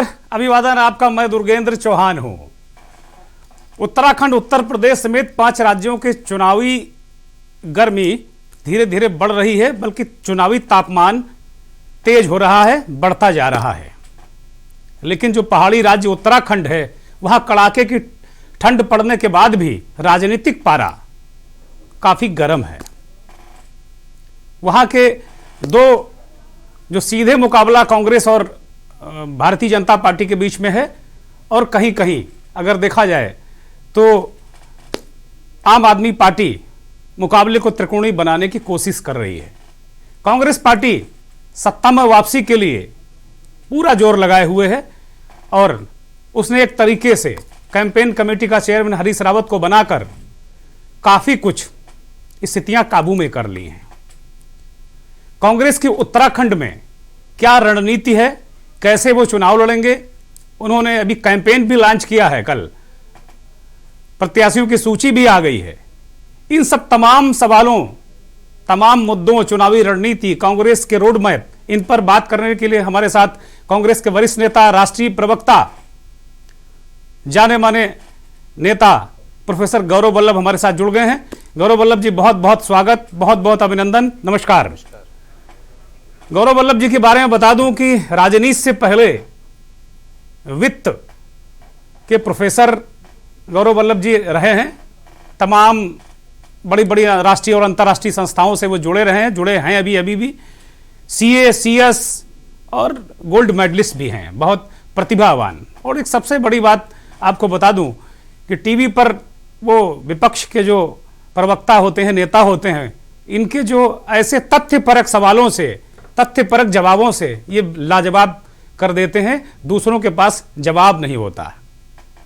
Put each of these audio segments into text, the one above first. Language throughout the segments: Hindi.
अभिवादन आपका। मैं दुर्गेंद्र चौहान हूं। उत्तराखंड, उत्तर प्रदेश समेत 5 राज्यों के चुनावी गर्मी धीरे धीरे बढ़ रही है, बल्कि चुनावी तापमान तेज हो रहा है, बढ़ता जा रहा है। लेकिन जो पहाड़ी राज्य उत्तराखंड है, वहां कड़ाके की ठंड पड़ने के बाद भी राजनीतिक पारा काफी गर्म है। वहां के दो जो सीधे मुकाबला कांग्रेस और भारतीय जनता पार्टी के बीच में है, और कहीं कहीं अगर देखा जाए तो आम आदमी पार्टी मुकाबले को त्रिकोणीय बनाने की कोशिश कर रही है। कांग्रेस पार्टी सत्ता में वापसी के लिए पूरा जोर लगाए हुए है, और उसने एक तरीके से कैंपेन कमेटी का चेयरमैन हरीश रावत को बनाकर काफी कुछ स्थितियां काबू में कर ली हैं। कांग्रेस की उत्तराखंड में क्या रणनीति है, कैसे वो चुनाव लड़ेंगे, उन्होंने अभी कैंपेन भी लॉन्च किया है, कल प्रत्याशियों की सूची भी आ गई है। इन सब तमाम सवालों, तमाम मुद्दों, चुनावी रणनीति, कांग्रेस के रोड मैप, इन पर बात करने के लिए हमारे साथ कांग्रेस के वरिष्ठ नेता, राष्ट्रीय प्रवक्ता, जाने माने नेता प्रोफेसर गौरव वल्लभ हमारे साथ जुड़ गए हैं। गौरव वल्लभ जी, बहुत बहुत स्वागत, बहुत बहुत अभिनंदन, नमस्कार। गौरव वल्लभ जी के बारे में बता दूं कि राजनीति से पहले वित्त के प्रोफेसर गौरव वल्लभ जी रहे हैं। तमाम बड़ी बड़ी राष्ट्रीय और अंतर्राष्ट्रीय संस्थाओं से वो जुड़े हैं अभी भी। सीए, सीएस और गोल्ड मेडलिस्ट भी हैं, बहुत प्रतिभावान। और एक सबसे बड़ी बात आपको बता दूं कि टीवी पर वो विपक्ष के जो प्रवक्ता होते हैं, नेता होते हैं, इनके जो ऐसे तथ्यपरक सवालों से, तथ्यपरक जवाबों से ये लाजवाब कर देते हैं, दूसरों के पास जवाब नहीं होता।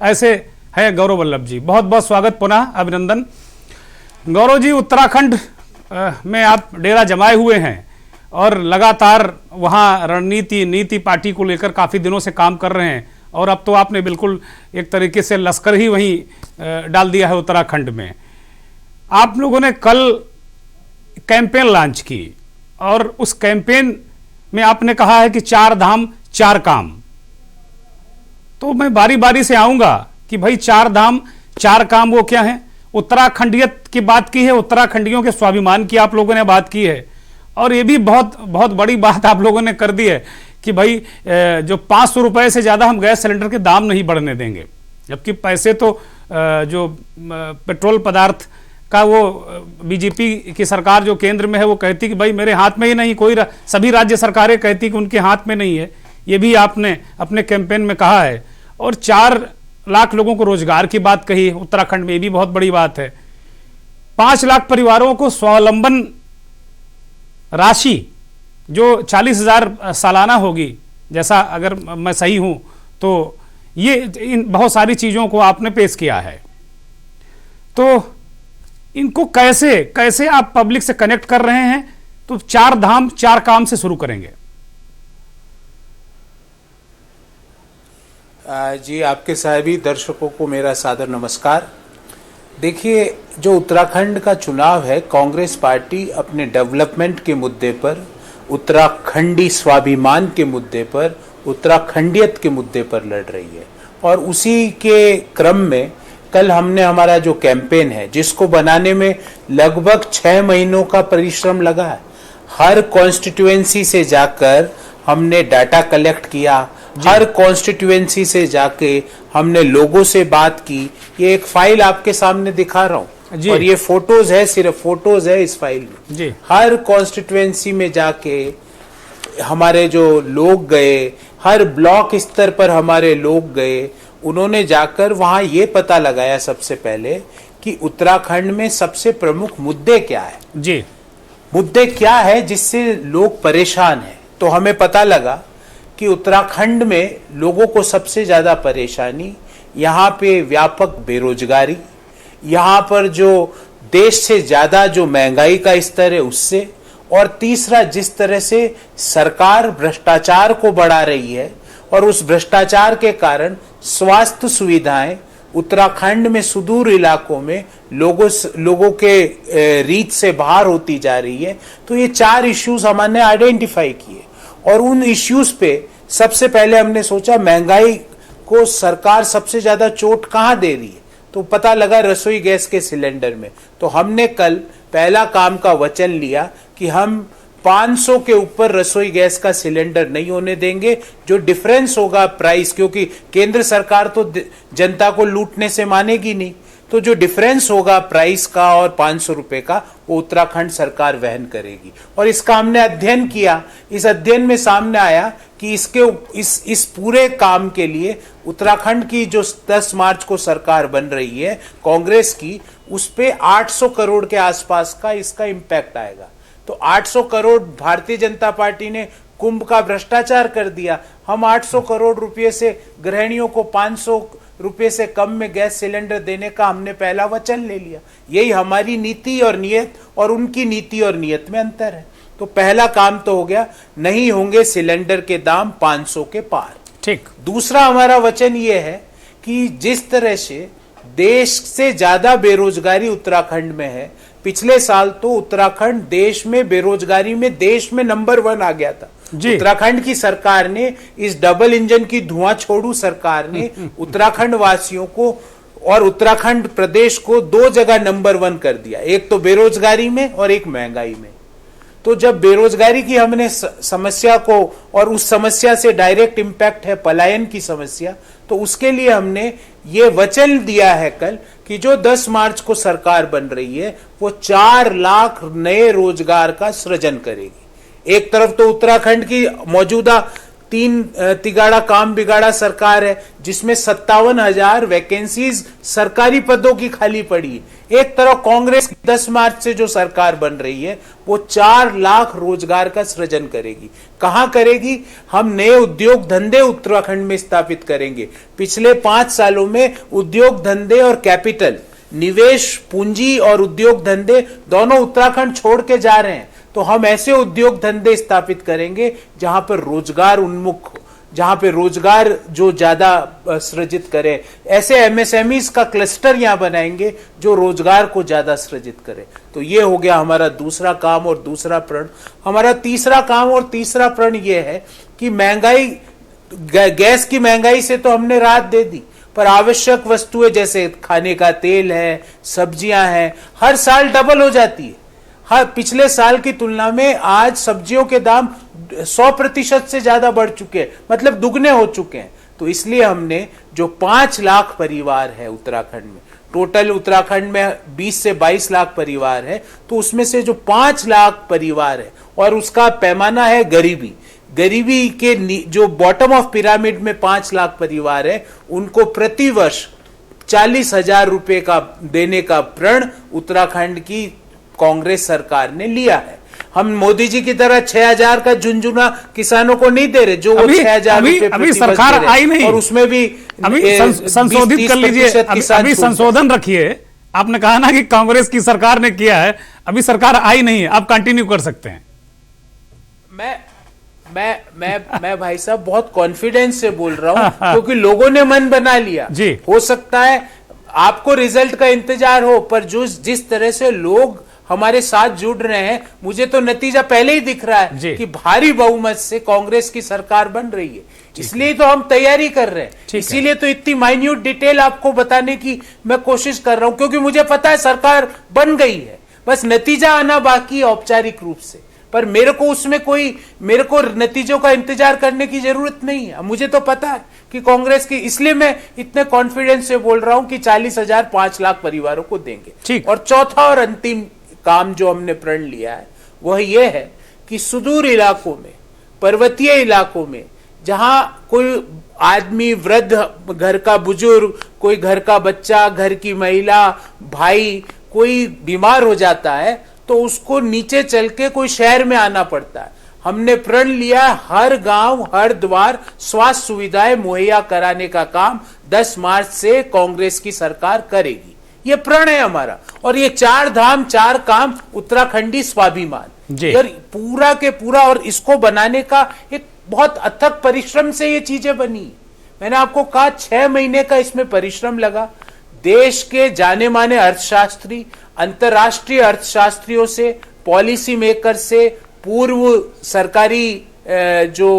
ऐसे है गौरव वल्लभ जी, बहुत बहुत स्वागत, पुनः अभिनंदन। गौरव जी, उत्तराखंड में आप डेरा जमाए हुए हैं और लगातार वहाँ रणनीति, नीति पार्टी को लेकर काफ़ी दिनों से काम कर रहे हैं, और अब तो आपने बिल्कुल एक तरीके से लश्कर ही वहीं डाल दिया है उत्तराखंड में। आप लोगों ने कल कैंपेन लॉन्च की, और उस कैंपेन में आपने कहा है कि 4 धाम 4 काम। तो मैं बारी बारी से आऊंगा कि भाई 4 धाम 4 काम वो क्या है। उत्तराखंडियत की बात की है, उत्तराखंडियों के स्वाभिमान की आप लोगों ने बात की है, और ये भी बहुत बहुत बड़ी बात आप लोगों ने कर दी है कि भाई जो 500 रुपए से ज़्यादा हम गैस सिलेंडर के दाम नहीं बढ़ने देंगे। जबकि पैसे तो जो पेट्रोल पदार्थ का वो बीजेपी की सरकार जो केंद्र में है वो कहती कि भाई मेरे हाथ में ही नहीं, कोई सभी राज्य सरकारें कहती कि उनके हाथ में नहीं है। ये भी आपने अपने कैंपेन में कहा है। और 4 लाख लोगों को रोजगार की बात कही उत्तराखंड में, ये भी बहुत बड़ी बात है। 5 लाख परिवारों को स्वावलंबन राशि जो 40,000 सालाना होगी, जैसा अगर मैं सही हूं तो, ये इन बहुत सारी चीज़ों को आपने पेश किया है। तो इनको कैसे कैसे आप पब्लिक से कनेक्ट कर रहे हैं? तो 4 धाम 4 काम से शुरू करेंगे। जी, आपके सभी दर्शकों को मेरा सादर नमस्कार। देखिए, जो उत्तराखंड का चुनाव है, कांग्रेस पार्टी अपने डेवलपमेंट के मुद्दे पर, उत्तराखंडी स्वाभिमान के मुद्दे पर, उत्तराखंडियत के मुद्दे पर लड़ रही है। और उसी के क्रम में कल हमने हमारा जो कैंपेन है, जिसको बनाने में लगभग 6 महीनों का परिश्रम लगा है, हर कॉन्स्टिट्यूएंसी से जाकर हमने डाटा कलेक्ट किया, हर कॉन्स्टिट्यूएंसी से जाके हमने लोगों से बात की। ये एक फाइल आपके सामने दिखा रहा हूँ, और ये फोटोज है, सिर्फ फोटोज है इस फाइल में जी। हर कॉन्स्टिट्यूएंसी में जाके हमारे जो लोग गए, हर ब्लॉक स्तर पर हमारे लोग गए, उन्होंने जाकर वहां ये पता लगाया सबसे पहले कि उत्तराखंड में सबसे प्रमुख मुद्दे क्या है जी, मुद्दे क्या है जिससे लोग परेशान हैं। तो हमें पता लगा कि उत्तराखंड में लोगों को सबसे ज्यादा परेशानी, यहाँ पे व्यापक बेरोजगारी, यहाँ पर जो देश से ज्यादा जो महंगाई का स्तर है उससे, और तीसरा जिस तरह से सरकार भ्रष्टाचार को बढ़ा रही है, और उस भ्रष्टाचार के कारण स्वास्थ्य सुविधाएं उत्तराखंड में सुदूर इलाकों में लोगों के रीच से बाहर होती जा रही है। तो ये 4 इश्यूज हमने आइडेंटिफाई किए, और उन इश्यूज पे सबसे पहले हमने सोचा महंगाई को सरकार सबसे ज्यादा चोट कहां दे रही है, तो पता लगा रसोई गैस के सिलेंडर में। तो हमने कल पहला काम का वचन लिया कि हम 500 के ऊपर रसोई गैस का सिलेंडर नहीं होने देंगे। जो डिफरेंस होगा प्राइस, क्योंकि केंद्र सरकार तो जनता को लूटने से मानेगी नहीं, तो जो डिफरेंस होगा प्राइस का और 500 रुपए का, वो उत्तराखंड सरकार वहन करेगी। और इसका हमने अध्ययन किया। इस अध्ययन में सामने आया कि इस पूरे काम के लिए उत्तराखंड की जो 10 मार्च को सरकार बन रही है कांग्रेस की, उस पे 800 करोड़ के आसपास का इसका इंपैक्ट आएगा। तो 800 करोड़ भारतीय जनता पार्टी ने कुंभ का भ्रष्टाचार कर दिया। हम 800 करोड़ रुपए से गृहिणियों को 500 रुपए से कम में गैस सिलेंडर देने का हमने पहला वचन ले लिया। यही हमारी नीति और नियत और उनकी नीति और नियत में अंतर है। तो पहला काम तो हो गया, नहीं होंगे सिलेंडर के दाम 500 के पार। ठीक। दूसरा हमारा वचन यह है कि जिस तरह से देश से ज्यादा बेरोजगारी उत्तराखंड में है, पिछले साल तो उत्तराखंड देश में बेरोजगारी में देश में नंबर 1 आ गया था। उत्तराखंड की सरकार ने, इस डबल इंजन की धुआं छोड़ू सरकार ने उत्तराखंड वासियों को और उत्तराखंड प्रदेश को 2 जगह नंबर 1 कर दिया, एक तो बेरोजगारी में और एक महंगाई में। तो जब बेरोजगारी की हमने समस्या को, और उस समस्या से डायरेक्ट इंपैक्ट है पलायन की समस्या, तो उसके लिए हमने ये वचन दिया है कल कि जो 10 मार्च को सरकार बन रही है वो 4 लाख नए रोजगार का सृजन करेगी। एक तरफ तो उत्तराखंड की मौजूदा 3 तिगाड़ा काम बिगाड़ा सरकार है, जिसमें 57,000 वैकेंसीज सरकारी पदों की खाली पड़ी है। एक तरफ कांग्रेस 10 मार्च से जो सरकार बन रही है वो 4 लाख रोजगार का सृजन करेगी। कहां करेगी? हम नए उद्योग धंधे उत्तराखंड में स्थापित करेंगे। पिछले 5 सालों में उद्योग धंधे और कैपिटल, निवेश पूंजी और उद्योग धंधे दोनों उत्तराखंड छोड़ के जा रहे हैं। तो हम ऐसे उद्योग धंधे स्थापित करेंगे जहां पर रोजगार उन्मुख, जहां पे रोजगार जो ज्यादा सृजित करे, ऐसे एमएसएमईज का क्लस्टर यहां बनाएंगे जो रोजगार को ज्यादा सृजित करे। तो ये हो गया हमारा दूसरा काम और दूसरा प्रण। हमारा तीसरा काम और तीसरा प्रण ये है कि महंगाई, गैस की महंगाई से तो हमने राहत दे दी, पर आवश्यक वस्तुएं जैसे खाने का तेल है, सब्जियां हैं, हर साल डबल हो जाती है। हर पिछले साल की तुलना में आज सब्जियों के दाम 100% से ज्यादा बढ़ चुके हैं, मतलब दुगने हो चुके हैं। तो इसलिए हमने जो 5 लाख परिवार है उत्तराखंड में, टोटल उत्तराखंड में 20 से 22 लाख परिवार है, तो उसमें से जो 5 लाख परिवार है और उसका पैमाना है गरीबी के जो बॉटम ऑफ पिरामिड में 5 लाख परिवार है, उनको प्रतिवर्ष 40,000 रुपए का देने का प्रण उत्तराखंड की कांग्रेस सरकार ने लिया है। हम मोदी जी की तरह 6,000 का झुंझुना किसानों को नहीं दे रहे, जो वो 6,000 रुपए अभी सरकार आई नहीं, और उसमें भी अभी संशोधित कर लीजिए, अभी संशोधन रखिए। आपने कहा ना कि कांग्रेस की सरकार ने किया है, अभी सरकार आई नहीं है, आप कंटिन्यू कर सकते हैं। मैं भाई साहब बहुत कॉन्फिडेंस से बोल रहा हूं क्योंकि लोगों ने मन बना लिया जी। हो सकता है आपको रिजल्ट का इंतजार हो, पर जो जिस तरह से लोग हमारे साथ जुड़ रहे हैं, मुझे तो नतीजा पहले ही दिख रहा है कि भारी बहुमत से कांग्रेस की सरकार बन रही है। इसलिए तो हम तैयारी कर रहे हैं, इसीलिए तो इतनी माइन्यूट डिटेल आपको बताने की मैं कोशिश कर रहा हूं, क्योंकि मुझे पता है सरकार बन गई है, बस नतीजा आना बाकी है औपचारिक रूप से। पर मेरे को नतीजों का इंतजार करने की जरूरत नहीं है, मुझे तो पता है कि कांग्रेस की, इसलिए मैं इतने कॉन्फिडेंस से बोल रहा हूं कि 40,000 5 लाख परिवारों को देंगे। और चौथा और अंतिम काम जो हमने प्रण लिया है वह यह है कि सुदूर इलाकों में, पर्वतीय इलाकों में, जहां कोई आदमी, वृद्ध, घर का बुजुर्ग, कोई घर का बच्चा, घर की महिला, भाई कोई बीमार हो जाता है तो उसको नीचे चल के कोई शहर में आना पड़ता है। हमने प्रण लिया हर गांव हर द्वार स्वास्थ्य सुविधाएं मुहैया कराने का काम 10 मार्च से कांग्रेस की सरकार करेगी। ये प्रण है हमारा, और ये 4 धाम 4 काम उत्तराखंडी स्वाभिमान, यार पूरा के पूरा, और इसको बनाने का एक बहुत अथक परिश्रम से ये चीजें बनी। मैंने आपको कहा 6 महीने का इसमें परिश्रम लगा। देश के जाने माने अर्थशास्त्री, अंतर्राष्ट्रीय अर्थशास्त्रियों से, पॉलिसी मेकर से, पूर्व सरकारी जो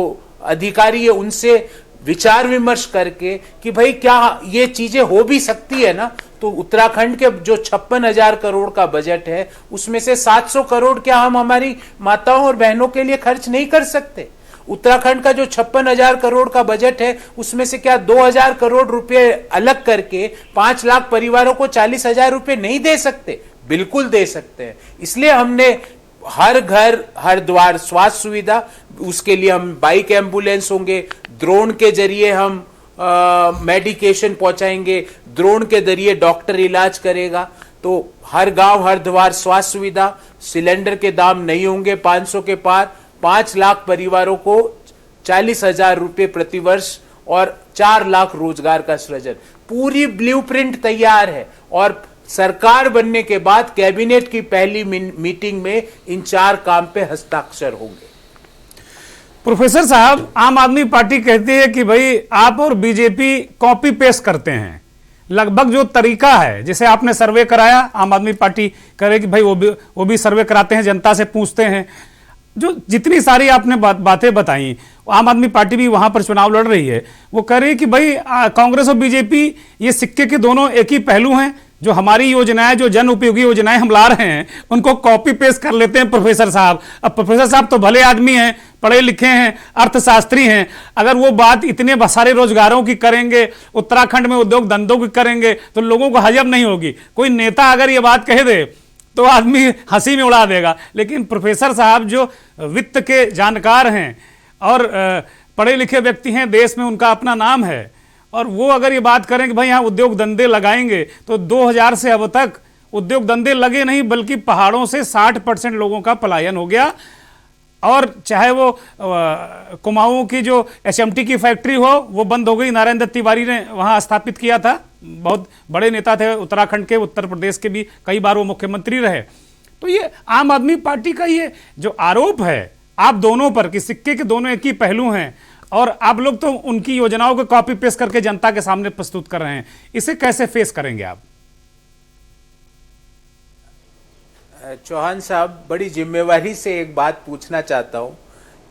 अधिकारी है उनसे विचार विमर्श करके कि भाई क्या ये चीजें हो भी सकती है ना, तो उत्तराखंड के जो 56,000 करोड़ का बजट है उसमें से 700 करोड़ क्या हम हमारी माताओं और बहनों के लिए खर्च नहीं कर सकते? उत्तराखंड का जो 56,000 करोड़ का बजट है उसमें से क्या 2,000 करोड़ रुपए अलग करके 5 लाख परिवारों को 40,000 रुपए नहीं दे सकते? बिल्कुल दे सकते हैं। इसलिए हमने हर घर हर द्वार स्वास्थ्य सुविधा, उसके लिए हम बाइक एम्बुलेंस होंगे, ड्रोन के जरिए हम मेडिकेशन पहुंचाएंगे, ड्रोन के जरिए डॉक्टर इलाज करेगा, तो हर गांव हर द्वार स्वास्थ्य सुविधा, सिलेंडर के दाम नहीं होंगे 500 के पार, 5 लाख परिवारों को 40,000 रुपए प्रतिवर्ष और 4 लाख रोजगार का सृजन। पूरी ब्लूप्रिंट तैयार है और सरकार बनने के बाद कैबिनेट की पहली मीटिंग में इन 4 काम पे हस्ताक्षर होंगे। प्रोफेसर साहब, आम आदमी पार्टी कहती है कि भाई आप और बीजेपी कॉपी पेस्ट करते हैं। लगभग जो तरीका है, जैसे आपने सर्वे कराया, आम आदमी पार्टी करे कि भाई वो भी सर्वे कराते हैं, जनता से पूछते हैं। जो जितनी सारी आपने बातें बताई, आम आदमी पार्टी भी वहां पर चुनाव लड़ रही है, वो कह रही है कि भाई कांग्रेस और बीजेपी ये सिक्के के दोनों एक ही पहलू हैं। जो हमारी योजनाएं, जो जन उपयोगी योजनाएं हम ला रहे हैं, उनको कॉपी पेस्ट कर लेते हैं प्रोफेसर साहब। अब प्रोफेसर साहब तो भले आदमी हैं, पढ़े लिखे हैं, अर्थशास्त्री हैं, अगर वो बात इतने सारे रोजगारों की करेंगे, उत्तराखंड में उद्योग धंधों की करेंगे, तो लोगों को हजम नहीं होगी। कोई नेता अगर ये बात कह दे तो आदमी हंसी में उड़ा देगा, लेकिन प्रोफेसर साहब जो वित्त के जानकार हैं और पढ़े लिखे व्यक्ति हैं, देश में उनका अपना नाम है, और वो अगर ये बात करें कि भाई यहाँ उद्योग धंधे लगाएंगे, तो 2000 से अब तक उद्योग धंधे लगे नहीं, बल्कि पहाड़ों से 60% लोगों का पलायन हो गया। और चाहे वो कुमाऊं की जो HMT की फैक्ट्री हो, वो बंद हो गई, नारायण दत्त तिवारी ने वहां स्थापित किया था। बहुत बड़े नेता थे उत्तराखंड के, उत्तर प्रदेश के भी, कई बार वो मुख्यमंत्री रहे। तो ये आम आदमी पार्टी का ये जो आरोप है आप दोनों पर कि सिक्के के दोनों एक ही पहलू हैं, और आप लोग तो उनकी योजनाओं को कॉपी पेस्ट करके जनता के सामने प्रस्तुत कर रहे हैं, इसे कैसे फेस करेंगे आप? चौहान साहब, बड़ी जिम्मेवारी से एक बात पूछना चाहता हूं,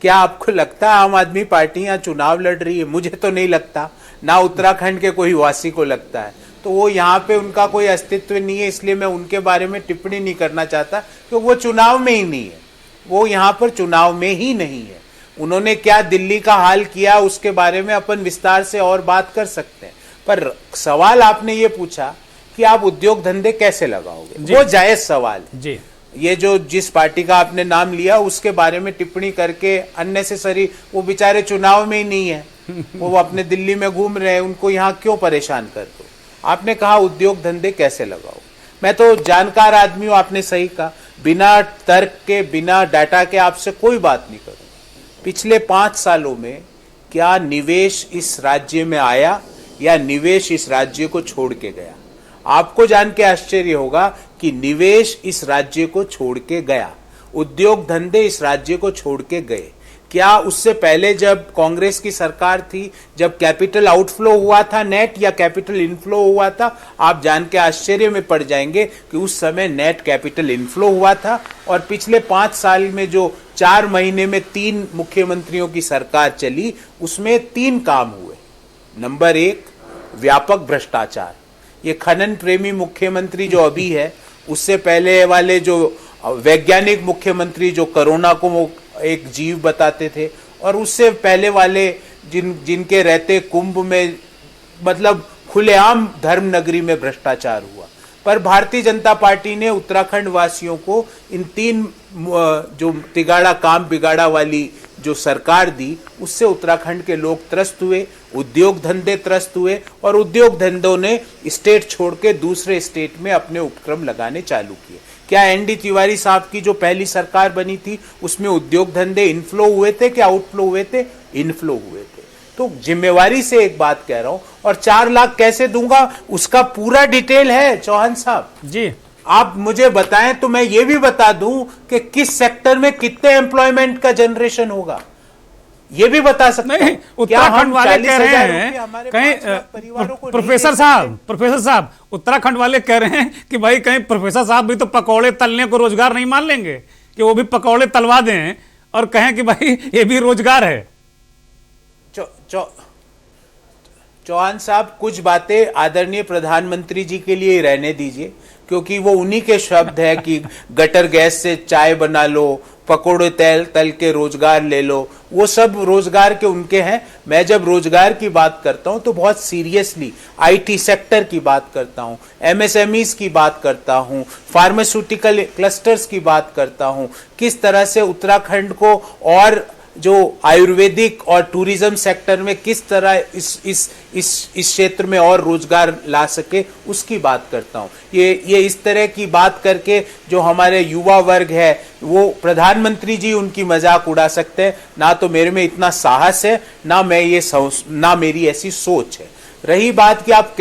क्या आपको लगता है आम आदमी पार्टी यहाँ चुनाव लड़ रही है? मुझे तो नहीं लगता, ना उत्तराखंड के कोई वासी को लगता है। तो वो यहाँ पे उनका कोई अस्तित्व नहीं है, इसलिए मैं उनके बारे में टिप्पणी नहीं करना चाहता, क्योंकि वो चुनाव में ही नहीं है, वो यहाँ पर चुनाव में ही नहीं है। उन्होंने क्या दिल्ली का हाल किया उसके बारे में अपन विस्तार से और बात कर सकते हैं, पर सवाल आपने ये पूछा कि आप उद्योग धंधे कैसे लगाओगे, वो जायज सवाल है जी। ये जो जिस पार्टी का आपने नाम लिया उसके बारे में टिप्पणी करके अननेसेसरी, वो बेचारे चुनाव में ही नहीं है, वो अपने दिल्ली में घूम रहे हैं, उनको यहाँ क्यों परेशान कर दो। आपने कहा उद्योग धंधे कैसे लगाओ, मैं तो जानकार आदमी हूं, आपने सही कहा, बिना तर्क के बिना डाटा के आपसे कोई बात नहीं करूं। पिछले 5 सालों में क्या निवेश इस राज्य में आया या निवेश इस राज्य को छोड़ के गया? आपको जान के आश्चर्य होगा कि निवेश इस राज्य को छोड़ के गया, उद्योग धंधे इस राज्य को छोड़ के गए। क्या उससे पहले जब कांग्रेस की सरकार थी, जब कैपिटल आउटफ्लो हुआ था नेट या कैपिटल इनफ्लो हुआ था? आप जान के आश्चर्य में पड़ जाएंगे कि उस समय नेट कैपिटल इनफ्लो हुआ था। और पिछले 5 साल में जो 4 महीने में 3 मुख्यमंत्रियों की सरकार चली, उसमें 3 काम हुए। नंबर 1, व्यापक भ्रष्टाचार। ये खनन प्रेमी मुख्यमंत्री जो अभी है, उससे पहले वाले जो वैज्ञानिक मुख्यमंत्री जो कोरोना को एक जीव बताते थे, और उससे पहले वाले जिनके रहते कुंभ में मतलब खुलेआम धर्म नगरी में भ्रष्टाचार हुआ। पर भारतीय जनता पार्टी ने उत्तराखंड वासियों को इन 3 जो तिगाड़ा काम बिगाड़ा वाली जो सरकार दी, उससे उत्तराखंड के लोग त्रस्त हुए, उद्योग धंधे त्रस्त हुए, और उद्योग धंधों ने स्टेट छोड़ के दूसरे स्टेट में अपने उपक्रम लगाने चालू किए। क्या ND तिवारी साहब की जो पहली सरकार बनी थी उसमें उद्योग धंधे इनफ्लो हुए थे कि आउटफ्लो हुए थे? इनफ्लो हुए थे। तो जिम्मेवारी से एक बात कह रहा हूं, और 4 लाख कैसे दूंगा उसका पूरा डिटेल है चौहान साहब जी। आप मुझे बताएं तो मैं ये भी बता दूं कि किस सेक्टर में कितने एम्प्लॉयमेंट का जनरेशन होगा, ये भी बता सकते हैं। उत्तराखंड वाले कह रहे हैं कहीं प्रोफेसर साहब उत्तराखंड वाले कह रहे हैं कि भाई कहीं प्रोफेसर साहब भी तो पकौड़े तलने को रोजगार नहीं मान लेंगे, कि वो भी पकौड़े तलवा दें और कहें कि भाई ये भी रोजगार है। चौहान साहब, कुछ बातें आदरणीय प्रधानमंत्री जी के लिए ही रहने दीजिए, क्योंकि वो उन्हीं के शब्द है कि गटर गैस से चाय बना लो, पकोड़े तल के रोजगार ले लो, वो सब रोजगार के उनके हैं। मैं जब रोजगार की बात करता हूं तो बहुत सीरियसली आईटी सेक्टर की बात करता हूं, एमएसएमईज की बात करता हूं, फार्मास्यूटिकल क्लस्टर्स की बात करता हूं, किस तरह से उत्तराखंड को और जो आयुर्वेदिक और टूरिज्म सेक्टर में किस तरह इस क्षेत्र में और रोजगार ला सके, उसकी बात करता हूं। ये इस तरह की बात करके जो हमारे युवा वर्ग है, वो प्रधानमंत्री जी उनकी मजाक उड़ा सकते हैं। ना तो मेरे में इतना साहस है, ना मेरी ऐसी सोच है। रही बात कि आप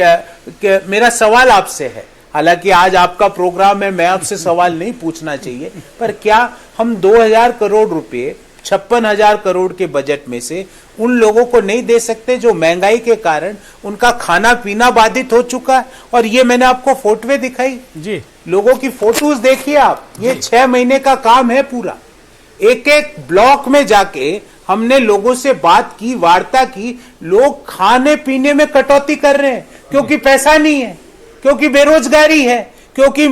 मेरा सवाल आपसे है, हालांकि आज आपका प्रोग्राम है, मैं आपसे सवाल नहीं पूछना चाहिए, पर क्या हम 2000 करोड़ रुपए 56,000 करोड़ के बजट में से उन लोगों को नहीं दे सकते जो महंगाई के कारण उनका खाना पीना बाधित हो चुका है? और ये मैंने आपको फोटोएं दिखाई जी, लोगों की फोटोज देखिए आप, ये 6 महीने का काम है पूरा। एक एक ब्लॉक में जाके हमने लोगों से बात की, वार्ता की, लोग खाने पीने में कटौती कर रहे हैं क्योंकि पैसा नहीं है, क्योंकि बेरोजगारी है, क्योंकि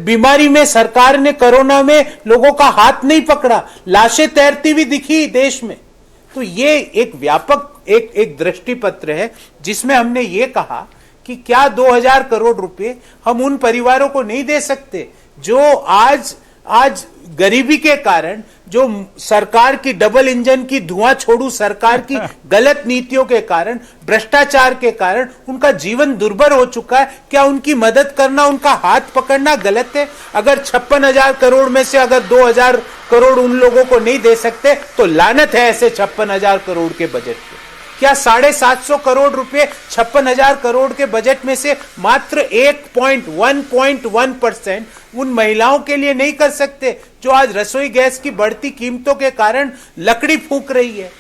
बीमारी में सरकार ने कोरोना में लोगों का हाथ नहीं पकड़ा, लाशें तैरती हुई दिखी देश में। तो ये एक व्यापक एक दृष्टि पत्र है जिसमें हमने ये कहा कि क्या 2000 करोड़ रुपए हम उन परिवारों को नहीं दे सकते जो आज गरीबी के कारण, जो सरकार की डबल इंजन की धुआं छोड़ू सरकार की गलत नीतियों के कारण, भ्रष्टाचार के कारण उनका जीवन दुर्भर हो चुका है। क्या उनकी मदद करना, उनका हाथ पकड़ना गलत है? अगर 56,000 करोड़ में से अगर 2000 करोड़ उन लोगों को नहीं दे सकते तो लानत है ऐसे 56,000 करोड़ के बजट पे। क्या 750 करोड़ रुपए 56,000 करोड़ के बजट में से मात्र 1.1% उन महिलाओं के लिए नहीं कर सकते जो आज रसोई गैस की बढ़ती कीमतों के कारण लकड़ी फूंक रही है?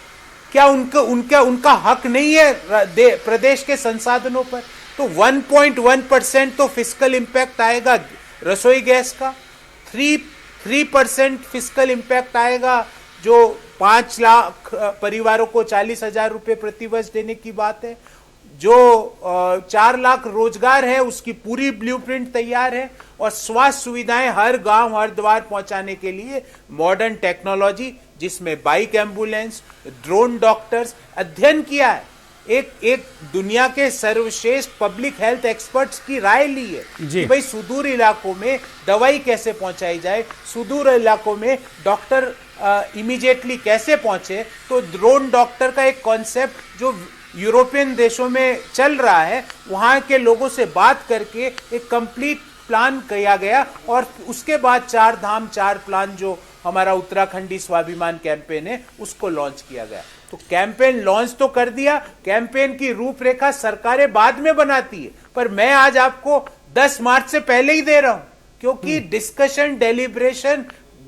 क्या उनका हक नहीं है प्रदेश के संसाधनों पर? तो 1.1% तो फिस्कल इंपैक्ट आएगा रसोई गैस का, 3% फिस्कल इंपैक्ट आएगा जो 5 लाख परिवारों को 40,000 रुपए प्रतिवर्ष देने की बात है, जो 4 लाख रोजगार है उसकी पूरी ब्लूप्रिंट तैयार है, और स्वास्थ्य सुविधाएं हर गांव हर द्वार पहुंचाने के लिए मॉडर्न टेक्नोलॉजी, जिसमें बाइक एम्बुलेंस, ड्रोन डॉक्टर्स, अध्ययन किया है, एक दुनिया के सर्वश्रेष्ठ पब्लिक हेल्थ एक्सपर्ट्स की राय ली है कि भाई सुदूर इलाकों में दवाई कैसे पहुंचाई जाए, सुदूर इलाकों में डॉक्टर इमीडिएटली कैसे पहुंचे। तो ड्रोन डॉक्टर का एक कॉन्सेप्ट जो यूरोपियन देशों में चल रहा है, वहां के लोगों से बात करके एक कंप्लीट प्लान किया गया, और उसके बाद 4 धाम 4 प्लान जो हमारा उत्तराखंडी स्वाभिमान कैंपेन है उसको लॉन्च किया गया। तो कैंपेन लॉन्च तो कर दिया, कैंपेन की रूपरेखा सरकारें बाद में बनाती है, पर मैं आज आपको 10 मार्च से पहले ही दे रहा हूं, क्योंकि डिस्कशन, डेलिब्रेशन,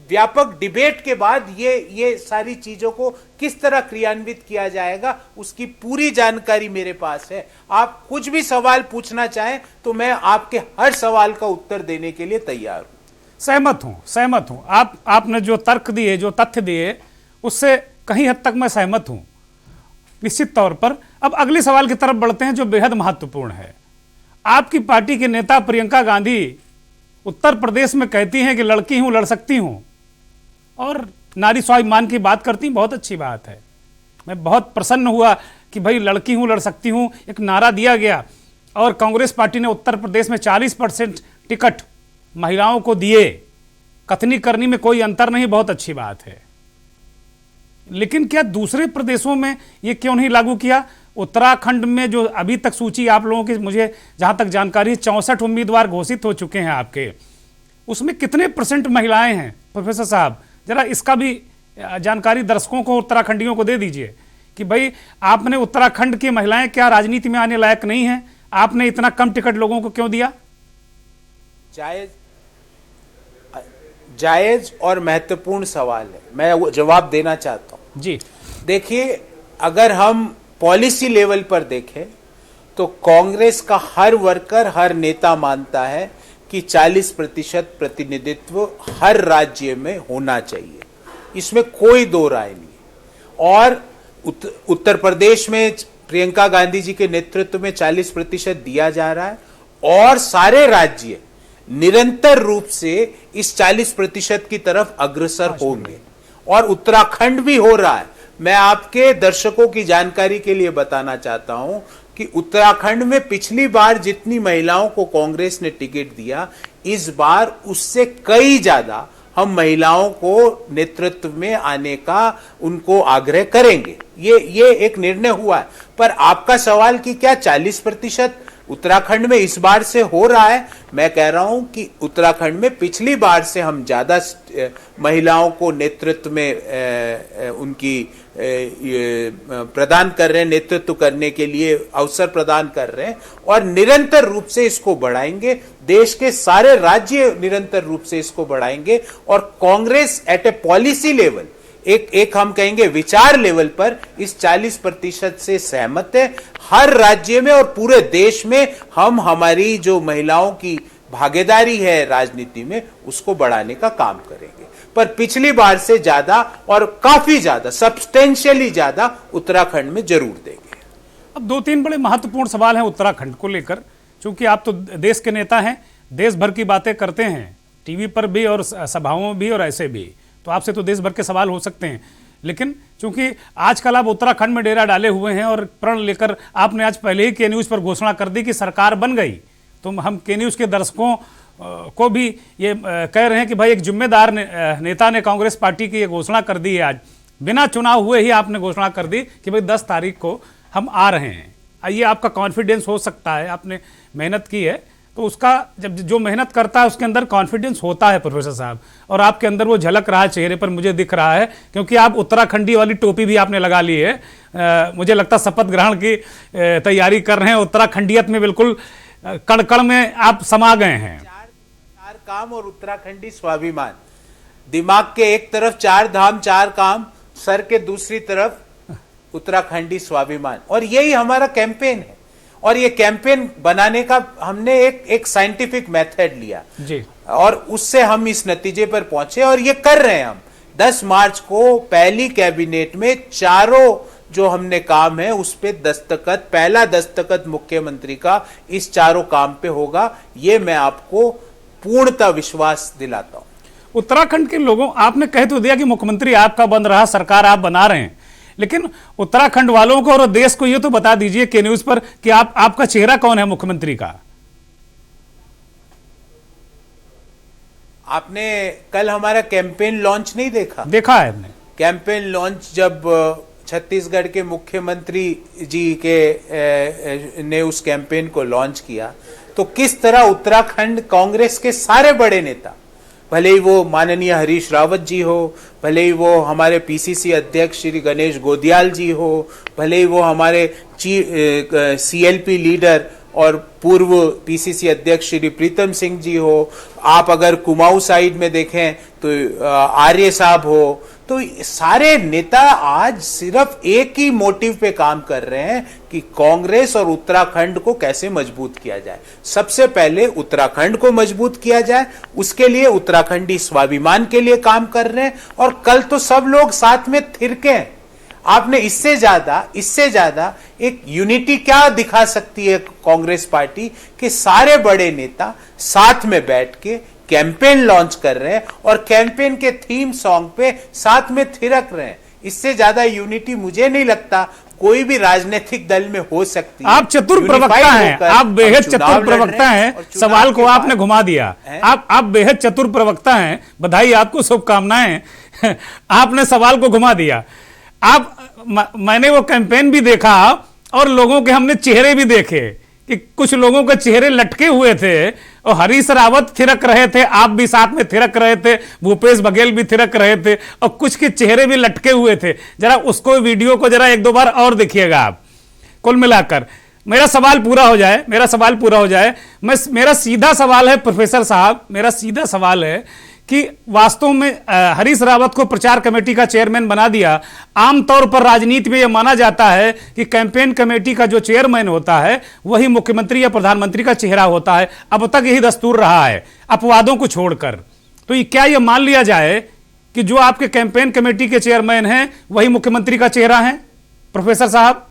व्यापक डिबेट के बाद ये सारी चीजों को किस तरह क्रियान्वित किया जाएगा उसकी पूरी जानकारी मेरे पास है। आप कुछ भी सवाल पूछना चाहें तो मैं आपके हर सवाल का उत्तर देने के लिए तैयार हूं। सहमत हूं। आपने जो तर्क दिए, जो तथ्य दिए, उससे कहीं हद तक मैं सहमत हूं निश्चित तौर पर। अब अगले सवाल की तरफ बढ़ते हैं जो बेहद महत्वपूर्ण है। आपकी पार्टी के नेता प्रियंका गांधी उत्तर प्रदेश में कहती हैं कि लड़की हूं, लड़ सकती हूं, और नारी स्वाभिमान की बात करती, बहुत अच्छी बात है। मैं बहुत प्रसन्न हुआ कि भाई लड़की हूं, लड़ सकती हूं, एक नारा दिया गया, और कांग्रेस पार्टी ने उत्तर प्रदेश में 40% टिकट महिलाओं को दिए। कथनी करनी में कोई अंतर नहीं, बहुत अच्छी बात है। लेकिन क्या दूसरे प्रदेशों में ये क्यों नहीं लागू किया? उत्तराखंड में जो अभी तक सूची आप लोगों की, मुझे जहां तक जानकारी, 64 उम्मीदवार घोषित हो चुके हैं आपके, उसमें कितने % महिलाएं हैं प्रोफेसर साहब? जरा इसका भी जानकारी दर्शकों को, उत्तराखंडियों को दे दीजिए कि भाई आपने उत्तराखंड की महिलाएं क्या राजनीति में आने लायक नहीं हैं? आपने इतना कम टिकट लोगों को क्यों दिया? जायज और महत्वपूर्ण सवाल है, मैं वो जवाब देना चाहता हूं जी। देखिए, अगर हम पॉलिसी लेवल पर देखें तो कांग्रेस का हर वर्कर, हर नेता मानता है कि 40% प्रतिनिधित्व हर राज्य में होना चाहिए, इसमें कोई दो राय नहीं। और उत्तर प्रदेश में प्रियंका गांधी जी के नेतृत्व में 40% दिया जा रहा है और सारे राज्य निरंतर रूप से इस 40% की तरफ अग्रसर होंगे और उत्तराखंड भी हो रहा है। मैं आपके दर्शकों की जानकारी के लिए बताना चाहता हूं कि उत्तराखंड में पिछली बार जितनी महिलाओं को कांग्रेस ने टिकट दिया, इस बार उससे कई ज्यादा हम महिलाओं को नेतृत्व में आने का उनको आग्रह करेंगे। ये एक निर्णय हुआ है। पर आपका सवाल कि क्या 40% उत्तराखंड में इस बार से हो रहा है, मैं कह रहा हूं कि उत्तराखंड में पिछली बार से हम ज्यादा महिलाओं को नेतृत्व में उनकी प्रदान कर रहे हैं, नेतृत्व करने के लिए अवसर प्रदान कर रहे हैं और निरंतर रूप से इसको बढ़ाएंगे। देश के सारे राज्य निरंतर रूप से इसको बढ़ाएंगे और Congress at a policy level, एक हम कहेंगे विचार लेवल पर इस 40% से सहमत है। हर राज्य में और पूरे देश में हम हमारी जो महिलाओं की भागीदारी है राजनीति में, उसको बढ़ाने का काम करेंगे। पर पिछली बार से ज्यादा और काफी ज्यादा, सब्सटेंशियली ज्यादा उत्तराखंड में जरूर देंगे। अब 2-3 बड़े महत्वपूर्ण सवाल हैं उत्तराखंड को लेकर, क्योंकि आप तो देश के नेता हैं, देश भर की बातें करते हैं, टीवी पर भी और सभाओं में भी और ऐसे भी, तो आपसे तो देश भर के सवाल हो सकते हैं। लेकिन चूंकि आजकल आप उत्तराखंड में डेरा डाले हुए हैं और प्रण लेकर आपने आज पहले ही के न्यूज़ पर घोषणा कर दी कि सरकार बन गई, तो हम के न्यूज़ के दर्शकों को भी ये कह रहे हैं कि भाई एक जिम्मेदार नेता ने कांग्रेस पार्टी की ये घोषणा कर दी है। आज बिना चुनाव हुए ही आपने घोषणा कर दी कि भाई 10 तारीख को हम आ रहे हैं। ये आपका कॉन्फिडेंस हो सकता है, आपने मेहनत की है, तो उसका जब जो मेहनत करता है उसके अंदर कॉन्फिडेंस होता है प्रोफेसर साहब, और आपके अंदर वो झलक रहा है, चेहरे पर मुझे दिख रहा है, क्योंकि आप उत्तराखंडी वाली टोपी भी आपने लगा ली है। मुझे लगता है शपथ ग्रहण की तैयारी कर रहे हैं, उत्तराखंडियत में बिल्कुल कण-कण में आप समा गए हैं। चार काम और उत्तराखंडी स्वाभिमान, दिमाग के एक तरफ 4 धाम 4 काम, सर के दूसरी तरफ उत्तराखंडी स्वाभिमान, और यही हमारा कैंपेन है। और ये कैंपेन बनाने का हमने एक साइंटिफिक मेथड लिया जी, और उससे हम इस नतीजे पर पहुंचे और ये कर रहे हैं हम। 10 मार्च को पहली कैबिनेट में चारों जो हमने काम है उस पे दस्तखत, पहला दस्तखत मुख्यमंत्री का इस चारों काम पे होगा, ये मैं आपको पूर्णतः विश्वास दिलाता हूं। उत्तराखंड के लोगों, आपने कह तो दिया कि मुख्यमंत्री आपका बन रहा, सरकार आप बना रहे हैं, लेकिन उत्तराखंड वालों को और देश को ये तो बता दीजिए के न्यूज पर कि आपका चेहरा कौन है मुख्यमंत्री का। आपने कल हमारा कैंपेन लॉन्च नहीं देखा? देखा है हमने कैंपेन लॉन्च, जब छत्तीसगढ़ के मुख्यमंत्री जी के ने उस कैंपेन को लॉन्च किया, तो किस तरह उत्तराखंड कांग्रेस के सारे बड़े नेता, भले ही वो माननीय हरीश रावत जी हो, भले ही वो हमारे पीसीसी अध्यक्ष श्री गणेश गोदियाल जी हो, भले ही वो हमारे सीएलपी लीडर और पूर्व पीसीसी अध्यक्ष श्री प्रीतम सिंह जी हो, आप अगर कुमाऊं साइड में देखें तो आर्य साहब हो, तो सारे नेता आज सिर्फ एक ही मोटिव पे काम कर रहे हैं कि कांग्रेस और उत्तराखंड को कैसे मजबूत किया जाए। सबसे पहले उत्तराखंड को मजबूत किया जाए, उसके लिए उत्तराखंडी स्वाभिमान के लिए काम कर रहे हैं, और कल तो सब लोग साथ में थिरके हैं। आपने इससे ज्यादा एक यूनिटी क्या दिखा सकती है कांग्रेस पार्टी कि सारे बड़े नेता साथ में बैठ के कैंपेन लॉन्च कर रहे हैं और कैंपेन के थीम सॉन्ग पे साथ में थिरक रहे हैं। इससे ज्यादा यूनिटी मुझे नहीं लगता कोई भी राजनीतिक दल में हो सकती है। आप चतुर प्रवक्ता हैं, आप बेहद चतुर प्रवक्ता हैं, सवाल को आपने घुमा दिया। आप बेहद चतुर प्रवक्ता हैं, बधाई आपको, शुभकामनाएं। आपने सवाल को घुमा दिया। मैंने वो कैंपेन भी देखा और लोगों के हमने चेहरे भी देखे कि कुछ लोगों के चेहरे लटके हुए थे, और हरीश रावत थिरक रहे थे, आप भी साथ में थिरक रहे थे, भूपेश बघेल भी थिरक रहे थे, और कुछ के चेहरे भी लटके हुए थे। जरा उसको, वीडियो को जरा 1-2 बार और देखिएगा आप। कुल मिलाकर मेरा सवाल पूरा हो जाए, मेरा सीधा सवाल है प्रोफेसर साहब, मेरा सीधा सवाल है कि वास्तव में हरीश रावत को प्रचार कमेटी का चेयरमैन बना दिया। आमतौर पर राजनीति में यह माना जाता है कि कैंपेन कमेटी का जो चेयरमैन होता है वही मुख्यमंत्री या प्रधानमंत्री का चेहरा होता है। अब तक यही दस्तूर रहा है, अपवादों को छोड़कर। तो क्या यह मान लिया जाए कि जो आपके कैंपेन कमेटी के चेयरमैन हैं वही मुख्यमंत्री का चेहरा है? प्रोफेसर साहब?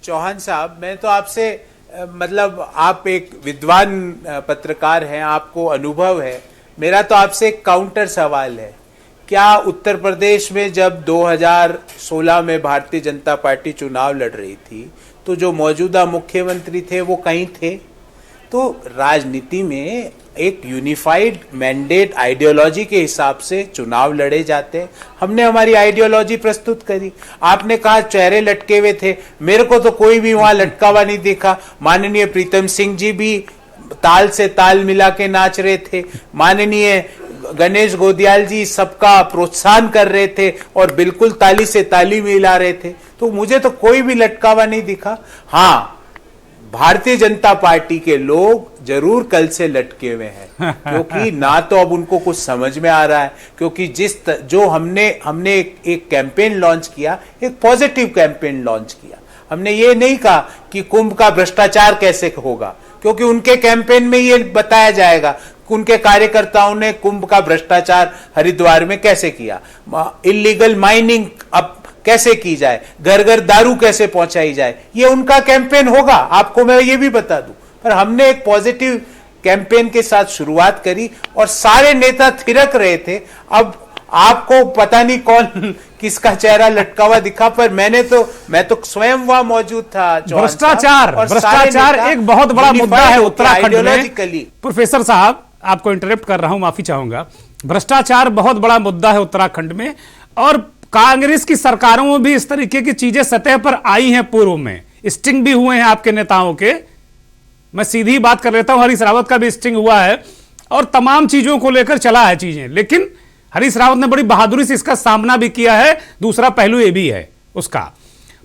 चौहान साहब, मैं तो आपसे मतलब आप एक विद्वान पत्रकार हैं, आपको अनुभव है। मेरा तो आपसे एक काउंटर सवाल है। क्या उत्तर प्रदेश में जब 2016 में भारतीय जनता पार्टी चुनाव लड़ रही थी तो जो मौजूदा मुख्यमंत्री थे वो कहीं थे? तो राजनीति में एक यूनिफाइड मैंडेट आइडियोलॉजी के हिसाब से चुनाव लड़े जाते हैं। हमने हमारी आइडियोलॉजी प्रस्तुत करी। आपने कहा चेहरे लटके हुए थे, मेरे को तो कोई भी वहां लटका हुआ नहीं दिखा। माननीय प्रीतम सिंह जी भी ताल से ताल मिला के नाच रहे थे। माननीय गणेश गोदियाल जी सबका प्रोत्साहन कर रहे थे और बिल्कुल ताली से ताली मिला रहे थे। तो मुझे तो कोई भी लटका हुआ नहीं दिखा। हाँ, भारतीय जनता पार्टी के लोग जरूर कल से लटके हुए हैं क्योंकि ना तो अब उनको कुछ समझ में आ रहा है, क्योंकि जो हमने एक कैंपेन लॉन्च किया, एक पॉजिटिव कैंपेन लॉन्च किया। हमने ये नहीं कहा कि कुंभ का भ्रष्टाचार कैसे होगा, क्योंकि उनके कैंपेन में ये बताया जाएगा कि उनके कार्यकर्ताओं ने कुंभ का भ्रष्टाचार हरिद्वार में कैसे किया, इलीगल माइनिंग अब कैसे की जाए, घर घर दारू कैसे पहुंचाई जाए, ये उनका कैंपेन होगा। आपको मैं ये भी बता दूं, पर हमने एक पॉजिटिव कैंपेन के साथ शुरुआत करी और सारे नेता थिरक रहे थे। अब आपको पता नहीं कौन किसका चेहरा लटका हुआ दिखा, पर मैं तो स्वयं वहां मौजूद था। भ्रष्टाचार एक बहुत बड़ा मुद्दा है उत्तराखंड में। प्रोफेसर साहब, आपको इंटरप्ट कर रहा हूं, माफी चाहूंगा। भ्रष्टाचार बहुत बड़ा मुद्दा है उत्तराखंड में और कांग्रेस की सरकारों में भी इस तरीके की चीजें सतह पर आई हैं। पूर्व में स्टिंग भी हुए हैं आपके नेताओं के। मैं सीधी बात कर लेता हूं, हरीश रावत का भी स्टिंग हुआ है और तमाम चीजों को लेकर चला है चीजें, लेकिन हरीश रावत ने बड़ी बहादुरी से इसका सामना भी किया है। दूसरा पहलू ये भी है उसका।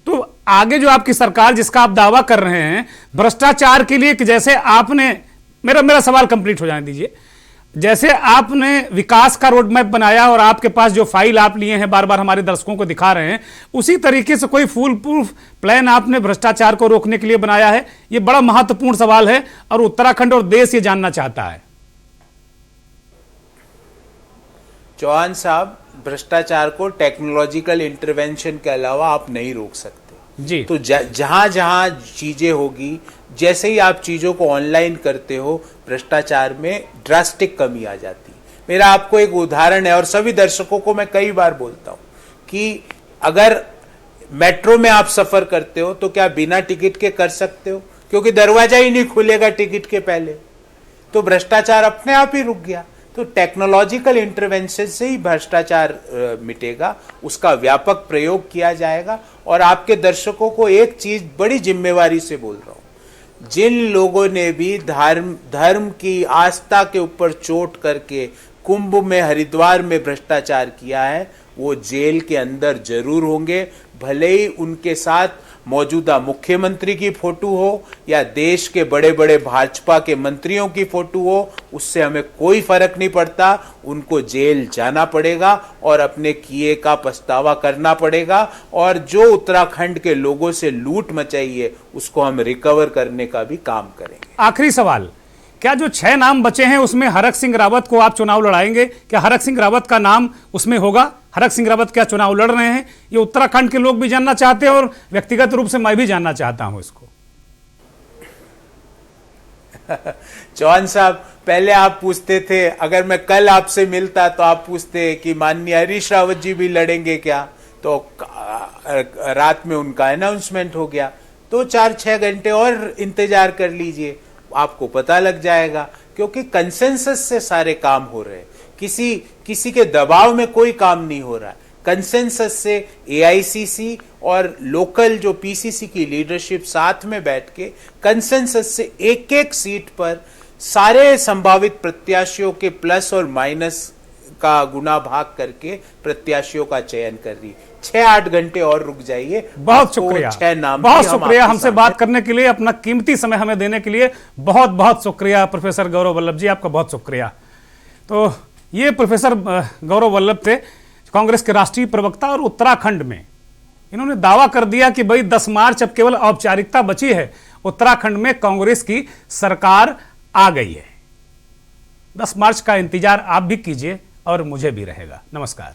तो आगे जो आपकी सरकार जिसका आप दावा कर रहे हैं भ्रष्टाचार के लिए, जैसे आपने मेरा सवाल कंप्लीट हो जाने दीजिए। जैसे आपने विकास का रोड मैप बनाया और आपके पास जो फाइल आप लिए हैं बार बार हमारे दर्शकों को दिखा रहे हैं, उसी तरीके से कोई फुल प्रूफ प्लान आपने भ्रष्टाचार को रोकने के लिए बनाया है? यह बड़ा महत्वपूर्ण सवाल है और उत्तराखंड और देश ये जानना चाहता है। चौहान साहब, भ्रष्टाचार को टेक्नोलॉजिकल इंटरवेंशन के अलावा आप नहीं रोक सकते जी। तो जहां जहां चीजें होगी, जैसे ही आप चीजों को ऑनलाइन करते हो, भ्रष्टाचार में ड्रास्टिक कमी आ जाती है। मेरा आपको एक उदाहरण है और सभी दर्शकों को मैं कई बार बोलता हूं कि अगर मेट्रो में आप सफर करते हो तो क्या बिना टिकट के कर सकते हो? क्योंकि दरवाजा ही नहीं खुलेगा टिकट के पहले। तो भ्रष्टाचार अपने आप ही रुक गया। तो टेक्नोलॉजिकल इंटरवेंशन से ही भ्रष्टाचार मिटेगा, उसका व्यापक प्रयोग किया जाएगा। और आपके दर्शकों को एक चीज बड़ी जिम्मेवारी से बोल रहा हूं, जिन लोगों ने भी धर्म की आस्था के ऊपर चोट करके कुंभ में, हरिद्वार में भ्रष्टाचार किया है, वो जेल के अंदर जरूर होंगे। भले ही उनके साथ मौजूदा मुख्यमंत्री की फोटो हो या देश के बड़े बड़े भाजपा के मंत्रियों की फोटो हो, उससे हमें कोई फर्क नहीं पड़ता। उनको जेल जाना पड़ेगा और अपने किए का पछतावा करना पड़ेगा। और जो उत्तराखंड के लोगों से लूट मचाई है उसको हम रिकवर करने का भी काम करेंगे। आखिरी सवाल, क्या जो 6 नाम बचे हैं उसमें हरक सिंह रावत को आप चुनाव लड़ाएंगे? क्या हरक सिंह रावत का नाम उसमें होगा? हरक सिंह रावत क्या चुनाव लड़ रहे हैं? ये उत्तराखंड के लोग भी जानना चाहते हैं और व्यक्तिगत रूप से मैं भी जानना चाहता हूं इसको। चौहान साहब, पहले आप पूछते थे, अगर मैं कल आपसे मिलता तो आप पूछते कि माननीय हरीश रावत जी भी लड़ेंगे क्या, तो रात में उनका अनाउंसमेंट हो गया। तो 4-6 घंटे और इंतजार कर लीजिए, आपको पता लग जाएगा। क्योंकि कंसेंसस से सारे काम हो रहे हैं, किसी के दबाव में कोई काम नहीं हो रहा है। कंसेंसस से एआईसीसी और लोकल जो पीसीसी की लीडरशिप साथ में बैठ के कंसेंसस से एक एक सीट पर सारे संभावित प्रत्याशियों के प्लस और माइनस का गुना भाग करके प्रत्याशियों का चयन कर रही है। 6-8 घंटे और रुक जाइए। बहुत शुक्रिया, 6 नाम बहुत शुक्रिया हमसे बात करने के लिए, अपना कीमती समय हमें देने के लिए बहुत बहुत शुक्रिया प्रोफेसर गौरव वल्लभ जी, आपका बहुत शुक्रिया। तो ये प्रोफेसर गौरव वल्लभ थे, कांग्रेस के राष्ट्रीय प्रवक्ता, और उत्तराखंड में इन्होंने दावा कर दिया कि भाई 10 मार्च अब केवल औपचारिकता बची है, उत्तराखंड में कांग्रेस की सरकार आ गई है। 10 मार्च का इंतजार आप भी कीजिए और मुझे भी रहेगा। नमस्कार।